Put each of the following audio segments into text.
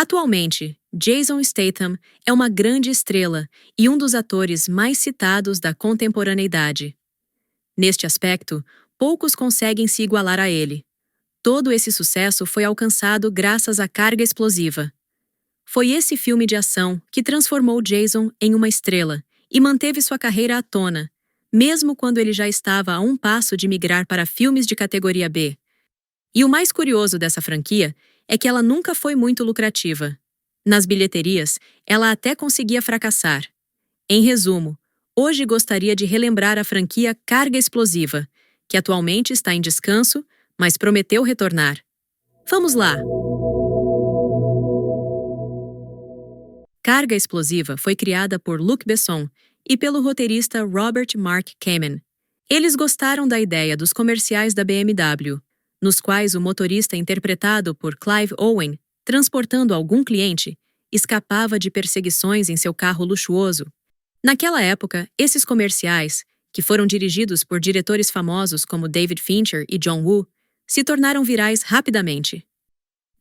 Atualmente, Jason Statham é uma grande estrela e um dos atores mais citados da contemporaneidade. Neste aspecto, poucos conseguem se igualar a ele. Todo esse sucesso foi alcançado graças à Carga Explosiva. Foi esse filme de ação que transformou Jason em uma estrela e manteve sua carreira à tona, mesmo quando ele já estava a um passo de migrar para filmes de categoria B. E o mais curioso dessa franquia é que ela nunca foi muito lucrativa. Nas bilheterias, ela até conseguia fracassar. Em resumo, hoje gostaria de relembrar a franquia Carga Explosiva, que atualmente está em descanso, mas prometeu retornar. Vamos lá! Carga Explosiva foi criada por Luc Besson e pelo roteirista Robert Mark Kamen. Eles gostaram da ideia dos comerciais da BMW, nos quais o motorista interpretado por Clive Owen, transportando algum cliente, escapava de perseguições em seu carro luxuoso. Naquela época, esses comerciais, que foram dirigidos por diretores famosos como David Fincher e John Woo, se tornaram virais rapidamente.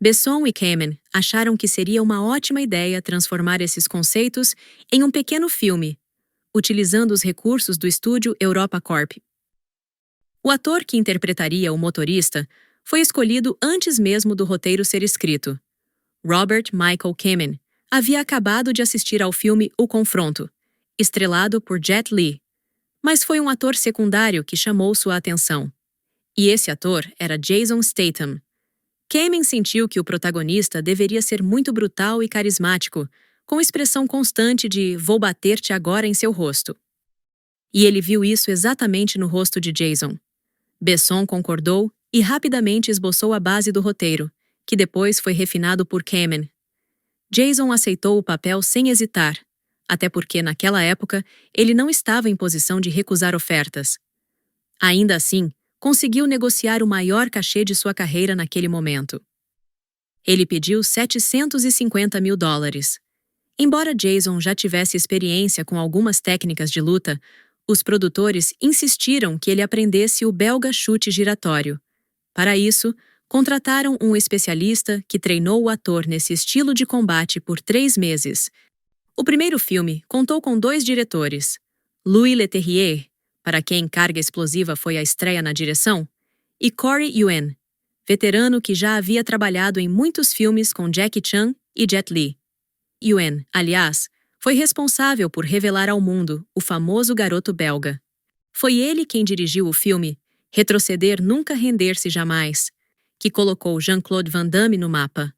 Besson e Kamen acharam que seria uma ótima ideia transformar esses conceitos em um pequeno filme, utilizando os recursos do estúdio Europa Corp. O ator que interpretaria o motorista foi escolhido antes mesmo do roteiro ser escrito. Robert Michael Kamen havia acabado de assistir ao filme O Confronto, estrelado por Jet Li, mas foi um ator secundário que chamou sua atenção. E esse ator era Jason Statham. Kamen sentiu que o protagonista deveria ser muito brutal e carismático, com expressão constante de "vou bater-te agora em seu rosto". E ele viu isso exatamente no rosto de Jason. Besson concordou e rapidamente esboçou a base do roteiro, que depois foi refinado por Kamen. Jason aceitou o papel sem hesitar, até porque naquela época ele não estava em posição de recusar ofertas. Ainda assim, conseguiu negociar o maior cachê de sua carreira naquele momento. Ele pediu $750 mil. Embora Jason já tivesse experiência com algumas técnicas de luta, os produtores insistiram que ele aprendesse o belga chute giratório. Para isso, contrataram um especialista que treinou o ator nesse estilo de combate por 3 meses. O primeiro filme contou com 2 diretores, Louis Leterrier, para quem Carga Explosiva foi a estreia na direção, e Corey Yuen, veterano que já havia trabalhado em muitos filmes com Jackie Chan e Jet Li. Yuen, aliás, foi responsável por revelar ao mundo o famoso garoto belga. Foi ele quem dirigiu o filme Retroceder Nunca Render-se Jamais, que colocou Jean-Claude Van Damme no mapa.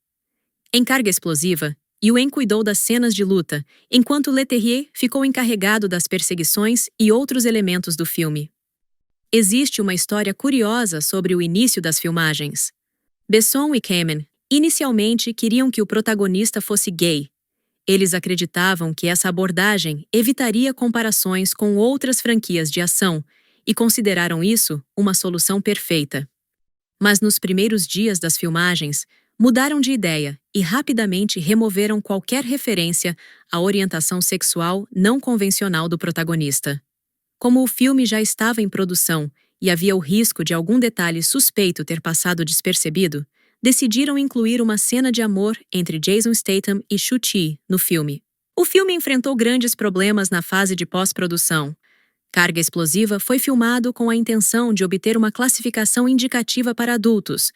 Em Carga Explosiva, Yuen cuidou das cenas de luta, enquanto Leterrier ficou encarregado das perseguições e outros elementos do filme. Existe uma história curiosa sobre o início das filmagens. Besson e Kamen inicialmente queriam que o protagonista fosse gay. Eles acreditavam que essa abordagem evitaria comparações com outras franquias de ação e consideraram isso uma solução perfeita. Mas nos primeiros dias das filmagens, mudaram de ideia e rapidamente removeram qualquer referência à orientação sexual não convencional do protagonista. Como o filme já estava em produção e havia o risco de algum detalhe suspeito ter passado despercebido, decidiram incluir uma cena de amor entre Jason Statham e Shu-Chi no filme. O filme enfrentou grandes problemas na fase de pós-produção. Carga Explosiva foi filmado com a intenção de obter uma classificação indicativa para adultos,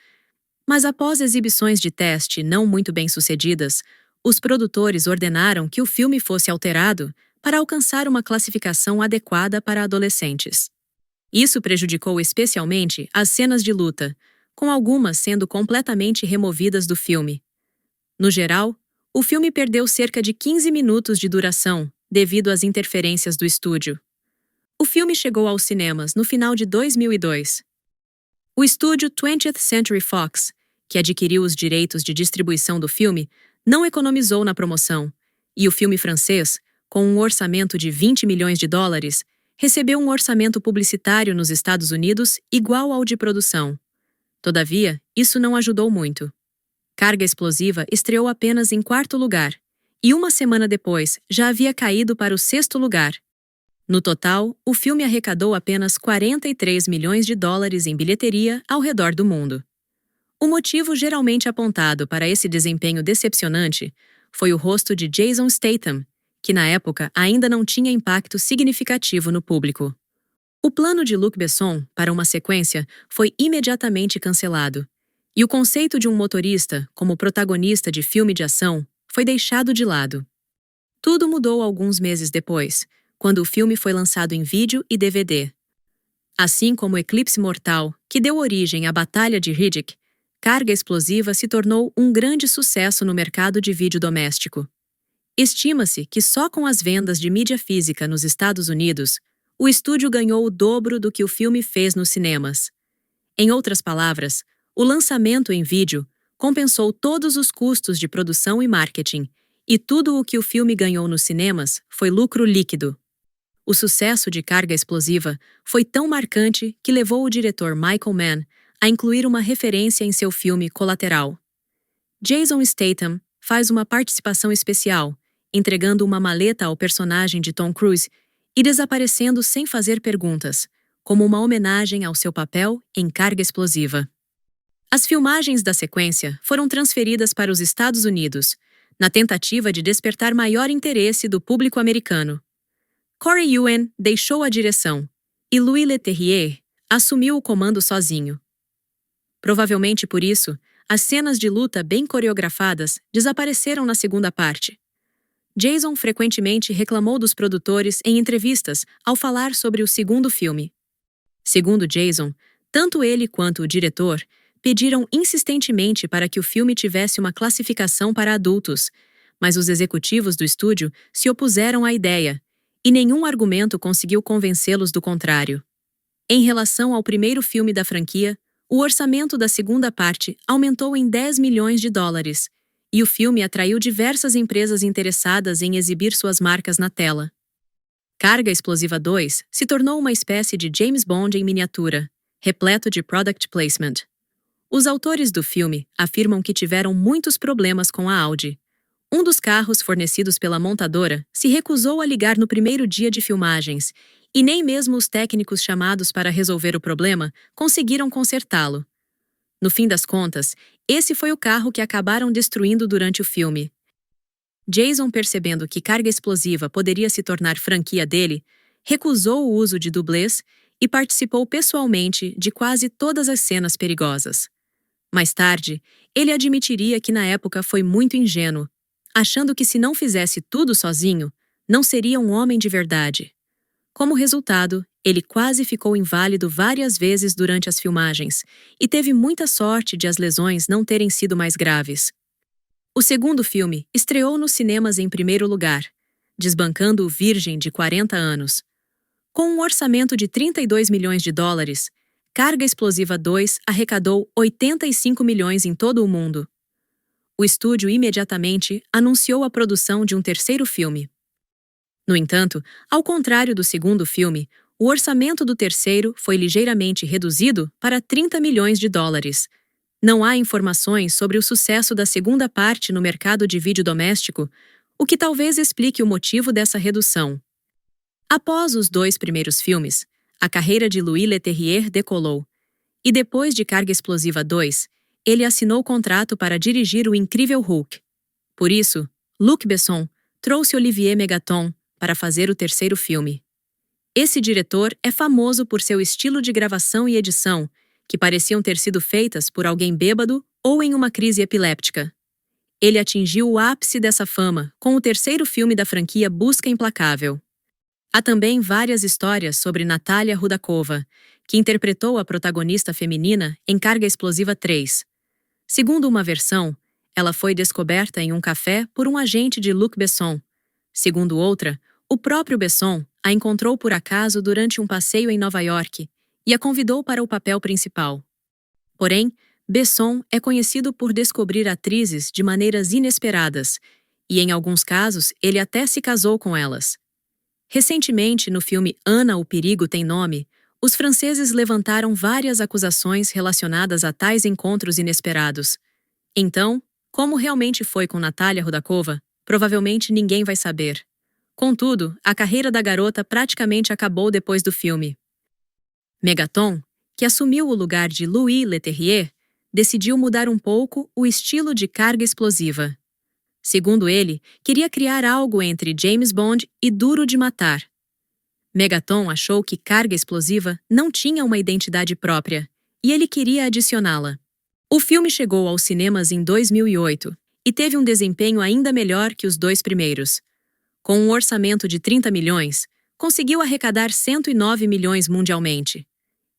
mas após exibições de teste não muito bem-sucedidas, os produtores ordenaram que o filme fosse alterado para alcançar uma classificação adequada para adolescentes. Isso prejudicou especialmente as cenas de luta, com algumas sendo completamente removidas do filme. No geral, o filme perdeu cerca de 15 minutos de duração devido às interferências do estúdio. O filme chegou aos cinemas no final de 2002. O estúdio 20th Century Fox, que adquiriu os direitos de distribuição do filme, não economizou na promoção, e o filme francês, com um orçamento de $20 milhões, recebeu um orçamento publicitário nos Estados Unidos igual ao de produção. Todavia, isso não ajudou muito. Carga Explosiva estreou apenas em 4º lugar, e uma semana depois já havia caído para o 6º lugar. No total, o filme arrecadou apenas $43 milhões em bilheteria ao redor do mundo. O motivo geralmente apontado para esse desempenho decepcionante foi o rosto de Jason Statham, que na época ainda não tinha impacto significativo no público. O plano de Luc Besson para uma sequência foi imediatamente cancelado, e o conceito de um motorista como protagonista de filme de ação foi deixado de lado. Tudo mudou alguns meses depois, quando o filme foi lançado em vídeo e DVD. Assim como Eclipse Mortal, que deu origem à Batalha de Riddick, Carga Explosiva se tornou um grande sucesso no mercado de vídeo doméstico. Estima-se que só com as vendas de mídia física nos Estados Unidos, o estúdio ganhou o dobro do que o filme fez nos cinemas. Em outras palavras, o lançamento em vídeo compensou todos os custos de produção e marketing, e tudo o que o filme ganhou nos cinemas foi lucro líquido. O sucesso de Carga Explosiva foi tão marcante que levou o diretor Michael Mann a incluir uma referência em seu filme Colateral. Jason Statham faz uma participação especial, entregando uma maleta ao personagem de Tom Cruise e desaparecendo sem fazer perguntas, como uma homenagem ao seu papel em Carga Explosiva. As filmagens da sequência foram transferidas para os Estados Unidos, na tentativa de despertar maior interesse do público americano. Corey Yuen deixou a direção e Louis Leterrier assumiu o comando sozinho. Provavelmente por isso, as cenas de luta bem coreografadas desapareceram na segunda parte. Jason frequentemente reclamou dos produtores em entrevistas ao falar sobre o segundo filme. Segundo Jason, tanto ele quanto o diretor pediram insistentemente para que o filme tivesse uma classificação para adultos, mas os executivos do estúdio se opuseram à ideia, e nenhum argumento conseguiu convencê-los do contrário. Em relação ao primeiro filme da franquia, o orçamento da segunda parte aumentou em 10 milhões de dólares, e o filme atraiu diversas empresas interessadas em exibir suas marcas na tela. Carga Explosiva 2 se tornou uma espécie de James Bond em miniatura, repleto de product placement. Os autores do filme afirmam que tiveram muitos problemas com a Audi. Um dos carros fornecidos pela montadora se recusou a ligar no primeiro dia de filmagens, e nem mesmo os técnicos chamados para resolver o problema conseguiram consertá-lo. No fim das contas, esse foi o carro que acabaram destruindo durante o filme. Jason, percebendo que Carga Explosiva poderia se tornar franquia dele, recusou o uso de dublês e participou pessoalmente de quase todas as cenas perigosas. Mais tarde, ele admitiria que na época foi muito ingênuo, achando que se não fizesse tudo sozinho, não seria um homem de verdade. Como resultado, ele quase ficou inválido várias vezes durante as filmagens e teve muita sorte de as lesões não terem sido mais graves. O segundo filme estreou nos cinemas em primeiro lugar, desbancando o Virgem de 40 anos. Com um orçamento de 32 milhões de dólares, Carga Explosiva 2 arrecadou 85 milhões em todo o mundo. O estúdio imediatamente anunciou a produção de um terceiro filme. No entanto, ao contrário do segundo filme, o orçamento do terceiro foi ligeiramente reduzido para 30 milhões de dólares. Não há informações sobre o sucesso da segunda parte no mercado de vídeo doméstico, o que talvez explique o motivo dessa redução. Após os dois primeiros filmes, a carreira de Louis Leterrier decolou, e depois de Carga Explosiva 2, ele assinou contrato para dirigir O Incrível Hulk. Por isso, Luc Besson trouxe Olivier Megaton para fazer o terceiro filme. Esse diretor é famoso por seu estilo de gravação e edição, que pareciam ter sido feitas por alguém bêbado ou em uma crise epiléptica. Ele atingiu o ápice dessa fama com o terceiro filme da franquia Busca Implacável. Há também várias histórias sobre Natalia Rudakova, que interpretou a protagonista feminina em Carga Explosiva 3. Segundo uma versão, ela foi descoberta em um café por um agente de Luc Besson. Segundo outra, o próprio Besson a encontrou por acaso durante um passeio em Nova York e a convidou para o papel principal. Porém, Besson é conhecido por descobrir atrizes de maneiras inesperadas, e em alguns casos ele até se casou com elas. Recentemente, no filme Ana, o Perigo Tem Nome, os franceses levantaram várias acusações relacionadas a tais encontros inesperados. Então, como realmente foi com Natalia Rudakova, provavelmente ninguém vai saber. Contudo, a carreira da garota praticamente acabou depois do filme. Megaton, que assumiu o lugar de Louis Leterrier, decidiu mudar um pouco o estilo de Carga Explosiva. Segundo ele, queria criar algo entre James Bond e Duro de Matar. Megaton achou que Carga Explosiva não tinha uma identidade própria, e ele queria adicioná-la. O filme chegou aos cinemas em 2008 e teve um desempenho ainda melhor que os dois primeiros. Com um orçamento de 30 milhões, conseguiu arrecadar 109 milhões mundialmente.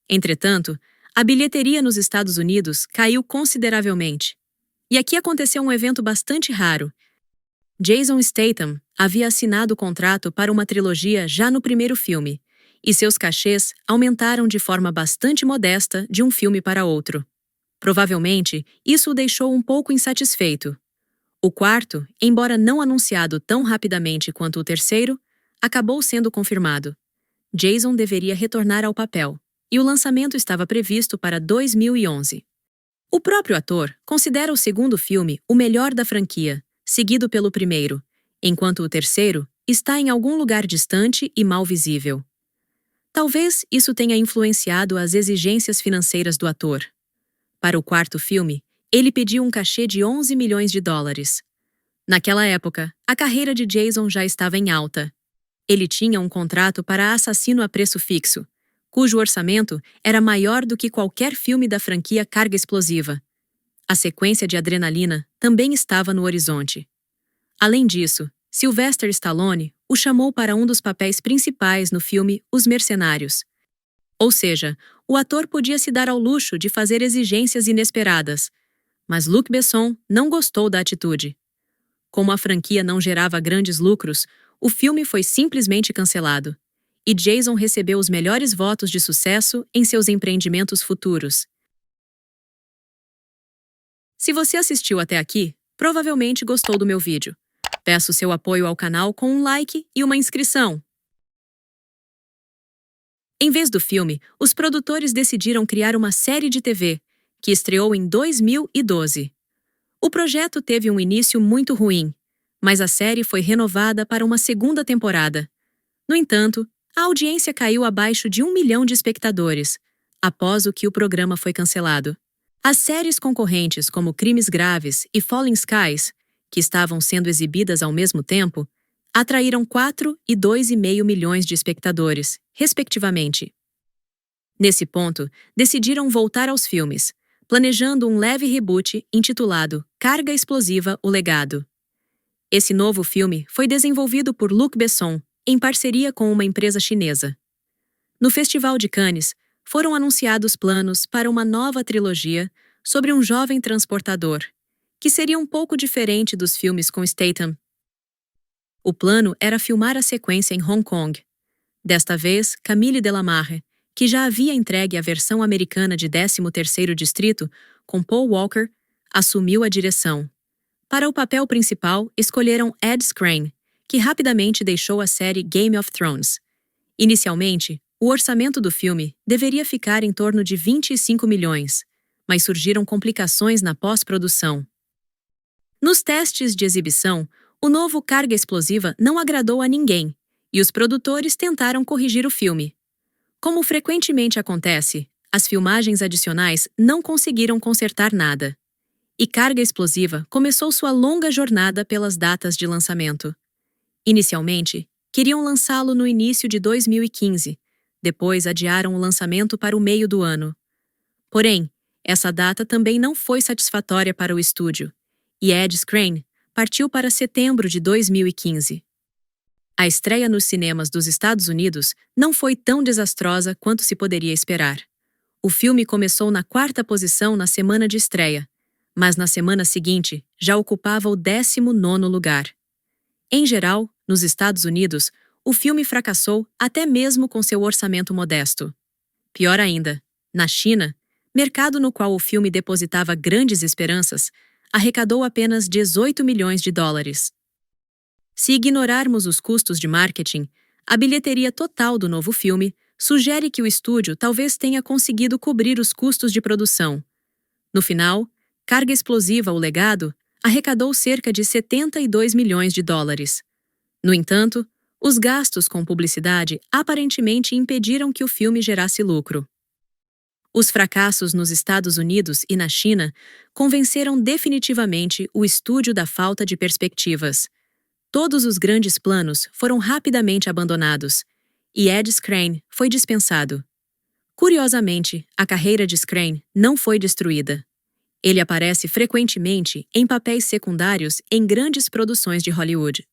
Entretanto, a bilheteria nos Estados Unidos caiu consideravelmente. E aqui aconteceu um evento bastante raro. Jason Statham havia assinado o contrato para uma trilogia já no primeiro filme, e seus cachês aumentaram de forma bastante modesta de um filme para outro. Provavelmente, isso o deixou um pouco insatisfeito. O quarto, embora não anunciado tão rapidamente quanto o terceiro, acabou sendo confirmado. Jason deveria retornar ao papel, e o lançamento estava previsto para 2011. O próprio ator considera o segundo filme o melhor da franquia, seguido pelo primeiro, enquanto o terceiro está em algum lugar distante e mal visível. Talvez isso tenha influenciado as exigências financeiras do ator. Para o quarto filme, ele pediu um cachê de 11 milhões de dólares. Naquela época, a carreira de Jason já estava em alta. Ele tinha um contrato para Assassino a Preço Fixo, cujo orçamento era maior do que qualquer filme da franquia Carga Explosiva. A sequência de Adrenalina também estava no horizonte. Além disso, Sylvester Stallone o chamou para um dos papéis principais no filme Os Mercenários. Ou seja, o ator podia se dar ao luxo de fazer exigências inesperadas, mas Luc Besson não gostou da atitude. Como a franquia não gerava grandes lucros, o filme foi simplesmente cancelado, e Jason recebeu os melhores votos de sucesso em seus empreendimentos futuros. Se você assistiu até aqui, provavelmente gostou do meu vídeo. Peço seu apoio ao canal com um like e uma inscrição. Em vez do filme, os produtores decidiram criar uma série de TV, que estreou em 2012. O projeto teve um início muito ruim, mas a série foi renovada para uma segunda temporada. No entanto, a audiência caiu abaixo de 1 milhão de espectadores, após o que o programa foi cancelado. As séries concorrentes como Crimes Graves e Falling Skies, que estavam sendo exibidas ao mesmo tempo, atraíram 4 e 2,5 milhões de espectadores, respectivamente. Nesse ponto, decidiram voltar aos filmes, planejando um leve reboot intitulado Carga Explosiva: O Legado. Esse novo filme foi desenvolvido por Luc Besson, em parceria com uma empresa chinesa. No Festival de Cannes, foram anunciados planos para uma nova trilogia sobre um jovem transportador, que seria um pouco diferente dos filmes com Statham. O plano era filmar a sequência em Hong Kong. Desta vez, Camille Delamarre, que já havia entregue a versão americana de 13º Distrito com Paul Walker, assumiu a direção. Para o papel principal, escolheram Ed Skrein, que rapidamente deixou a série Game of Thrones. Inicialmente, o orçamento do filme deveria ficar em torno de 25 milhões, mas surgiram complicações na pós-produção. Nos testes de exibição, o novo Carga Explosiva não agradou a ninguém, e os produtores tentaram corrigir o filme. Como frequentemente acontece, as filmagens adicionais não conseguiram consertar nada. E Carga Explosiva começou sua longa jornada pelas datas de lançamento. Inicialmente, queriam lançá-lo no início de 2015, depois adiaram o lançamento para o meio do ano. Porém, essa data também não foi satisfatória para o estúdio, e Ed Skrein partiu para setembro de 2015. A estreia nos cinemas dos Estados Unidos não foi tão desastrosa quanto se poderia esperar. O filme começou na 4ª posição na semana de estreia, mas na semana seguinte já ocupava o 19º lugar. Em geral, nos Estados Unidos, o filme fracassou até mesmo com seu orçamento modesto. Pior ainda, na China, mercado no qual o filme depositava grandes esperanças, arrecadou apenas 18 milhões de dólares. Se ignorarmos os custos de marketing, a bilheteria total do novo filme sugere que o estúdio talvez tenha conseguido cobrir os custos de produção. No final, Carga Explosiva: O Legado arrecadou cerca de 72 milhões de dólares. No entanto, os gastos com publicidade aparentemente impediram que o filme gerasse lucro. Os fracassos nos Estados Unidos e na China convenceram definitivamente o estúdio da falta de perspectivas. Todos os grandes planos foram rapidamente abandonados, e Ed Skrein foi dispensado. Curiosamente, a carreira de Skrein não foi destruída. Ele aparece frequentemente em papéis secundários em grandes produções de Hollywood.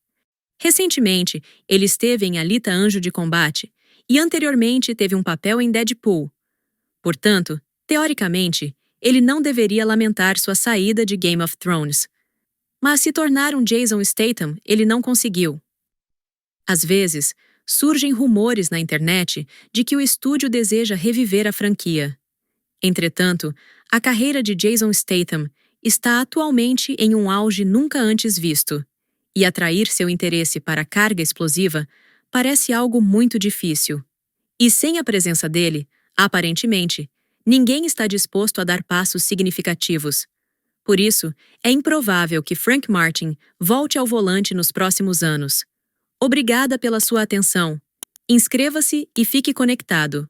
Recentemente, ele esteve em Alita Anjo de Combate e anteriormente teve um papel em Deadpool. Portanto, teoricamente, ele não deveria lamentar sua saída de Game of Thrones. Mas se tornar um Jason Statham, ele não conseguiu. Às vezes, surgem rumores na internet de que o estúdio deseja reviver a franquia. Entretanto, a carreira de Jason Statham está atualmente em um auge nunca antes visto, e atrair seu interesse para a carga explosiva parece algo muito difícil. E sem a presença dele, aparentemente, ninguém está disposto a dar passos significativos. Por isso, é improvável que Frank Martin volte ao volante nos próximos anos. Obrigada pela sua atenção. Inscreva-se e fique conectado.